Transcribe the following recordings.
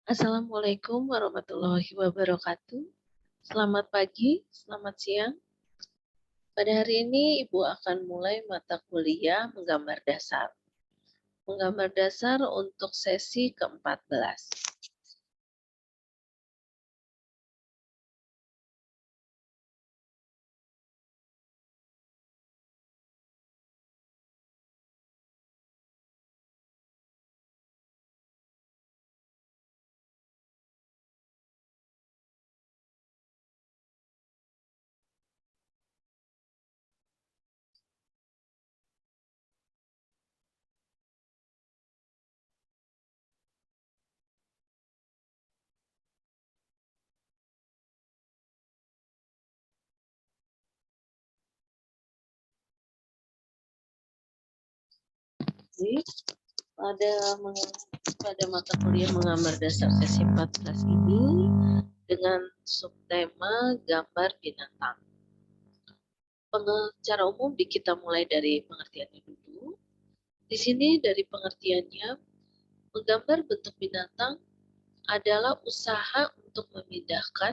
Assalamualaikum warahmatullahi wabarakatuh. Selamat pagi, selamat siang. Pada hari ini Ibu akan mulai mata kuliah menggambar dasar. Menggambar dasar untuk sesi ke-14. Jadi, pada mata kuliah menggambar dasar sesi 14 ini dengan subtema gambar binatang. Secara umum kita mulai dari pengertiannya dulu. Di sini dari pengertiannya, menggambar bentuk binatang adalah usaha untuk memindahkan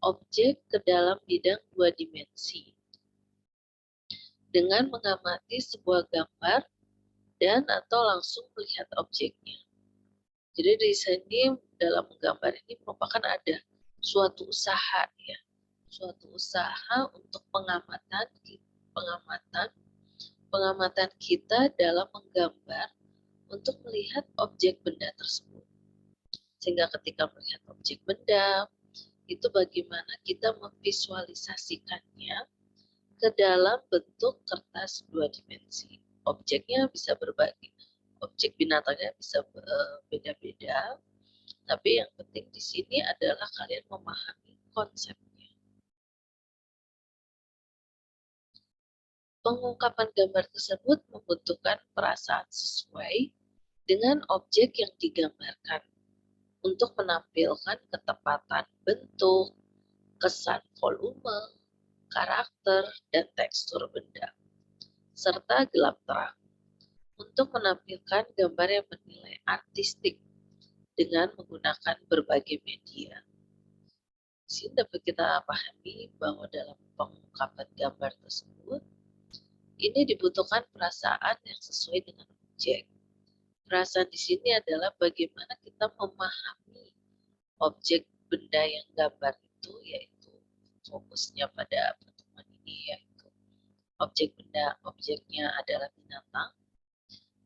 objek ke dalam bidang dua dimensi dengan mengamati sebuah gambar dan atau langsung melihat objeknya. Jadi di sini dalam menggambar ini merupakan ada suatu usaha ya, suatu usaha untuk pengamatan kita dalam menggambar untuk melihat objek benda tersebut. Sehingga ketika melihat objek benda, itu bagaimana kita memvisualisasikannya ke dalam bentuk kertas dua dimensi. Objeknya bisa berbagi, objek binatangnya bisa beda-beda, tapi yang penting di sini adalah kalian memahami konsepnya. Pengungkapan gambar tersebut membutuhkan perasaan sesuai dengan objek yang digambarkan untuk menampilkan ketepatan bentuk, kesan volume, karakter, dan tekstur benda, serta gelap terang, untuk menampilkan gambar yang bernilai artistik dengan menggunakan berbagai media. Di sini dapat kita pahami bahwa dalam pengungkapan gambar tersebut, ini dibutuhkan perasaan yang sesuai dengan objek. Perasaan di sini adalah bagaimana kita memahami objek benda yang gambar itu, yaitu fokusnya pada pertemuan ini, yaitu objeknya adalah binatang,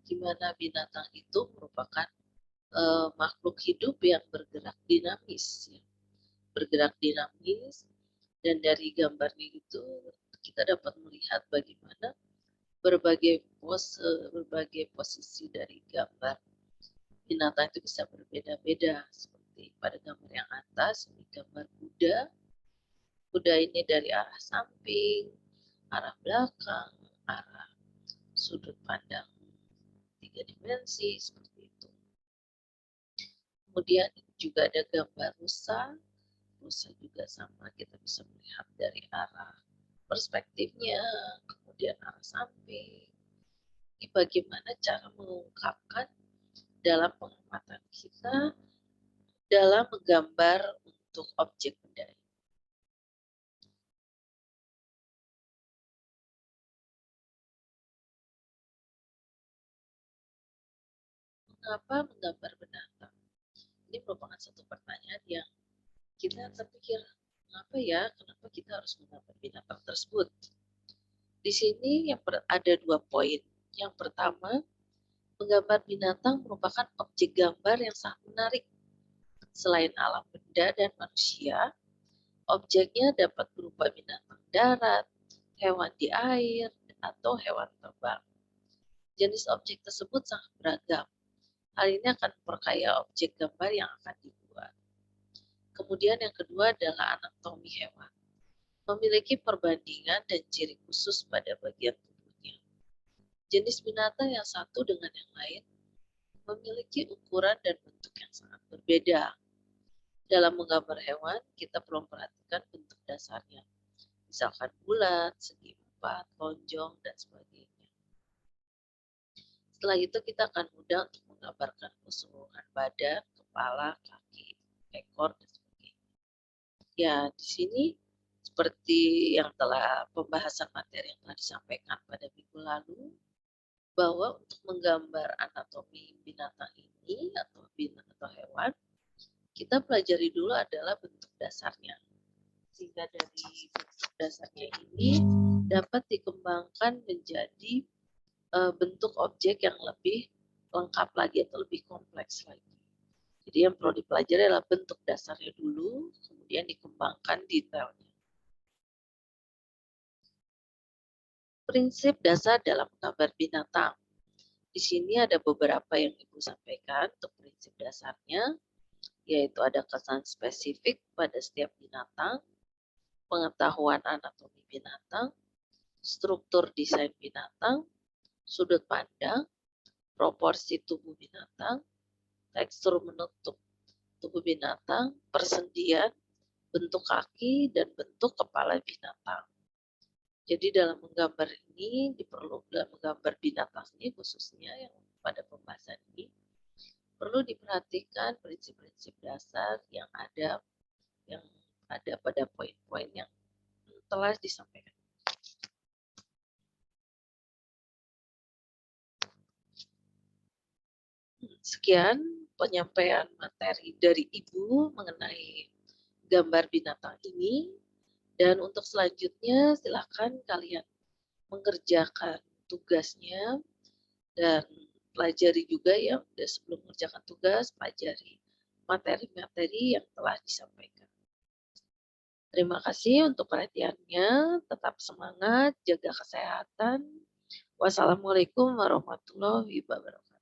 di mana binatang itu merupakan makhluk hidup yang bergerak dinamis, ya. Dan dari gambarnya itu kita dapat melihat bagaimana berbagai posisi dari gambar binatang itu bisa berbeda-beda, seperti pada gambar yang atas ini gambar kuda ini dari arah samping, arah belakang, arah sudut pandang tiga dimensi, seperti itu. Kemudian juga ada gambar rusa juga sama, kita bisa melihat dari arah perspektifnya, kemudian arah samping. Ini bagaimana cara mengungkapkan dalam pengamatan kita dalam menggambar untuk objek benda. Mengapa menggambar binatang? Ini merupakan satu pertanyaan yang kita terpikir, mengapa ya, kenapa kita harus menggambar binatang tersebut? Di sini ada dua poin. Yang pertama, menggambar binatang merupakan objek gambar yang sangat menarik. Selain alam benda dan manusia, objeknya dapat berupa binatang darat, hewan di air, atau hewan terbang. Jenis objek tersebut sangat beragam. Hal ini akan memperkaya objek gambar yang akan dibuat. Kemudian yang kedua adalah anatomi hewan. Memiliki perbandingan dan ciri khusus pada bagian tubuhnya. Jenis binatang yang satu dengan yang lain memiliki ukuran dan bentuk yang sangat berbeda. Dalam menggambar hewan, kita perlu memperhatikan bentuk dasarnya. Misalkan bulat, segi empat, lonjong, dan sebagainya. Setelah itu kita akan mudah untuk menggambarkan keseluruhan badan, kepala, kaki, ekor, dan sebagainya. Ya, di sini seperti yang telah pembahasan materi yang telah disampaikan pada minggu lalu, bahwa untuk menggambar anatomi binatang ini atau hewan, kita pelajari dulu adalah bentuk dasarnya. Sehingga dari bentuk dasarnya ini dapat dikembangkan menjadi bentuk objek yang lebih lengkap lagi atau lebih kompleks lagi. Jadi yang perlu dipelajari adalah bentuk dasarnya dulu, kemudian dikembangkan detailnya. Prinsip dasar dalam menggambar binatang. Di sini ada beberapa yang Ibu sampaikan untuk prinsip dasarnya, yaitu ada kesan spesifik pada setiap binatang, pengetahuan anatomi binatang, struktur desain binatang, sudut pandang, proporsi tubuh binatang, tekstur menutup tubuh binatang, persendian, bentuk kaki, dan bentuk kepala binatang. Jadi dalam menggambar ini dalam menggambar binatang ini khususnya yang pada pembahasan ini perlu diperhatikan prinsip-prinsip dasar yang ada pada poin-poin yang telah disampaikan. Sekian penyampaian materi dari Ibu mengenai gambar binatang ini. Dan untuk selanjutnya silakan kalian mengerjakan tugasnya dan pelajari juga ya, sebelum mengerjakan tugas, pelajari materi-materi yang telah disampaikan. Terima kasih untuk perhatiannya, tetap semangat, jaga kesehatan. Wassalamualaikum warahmatullahi wabarakatuh.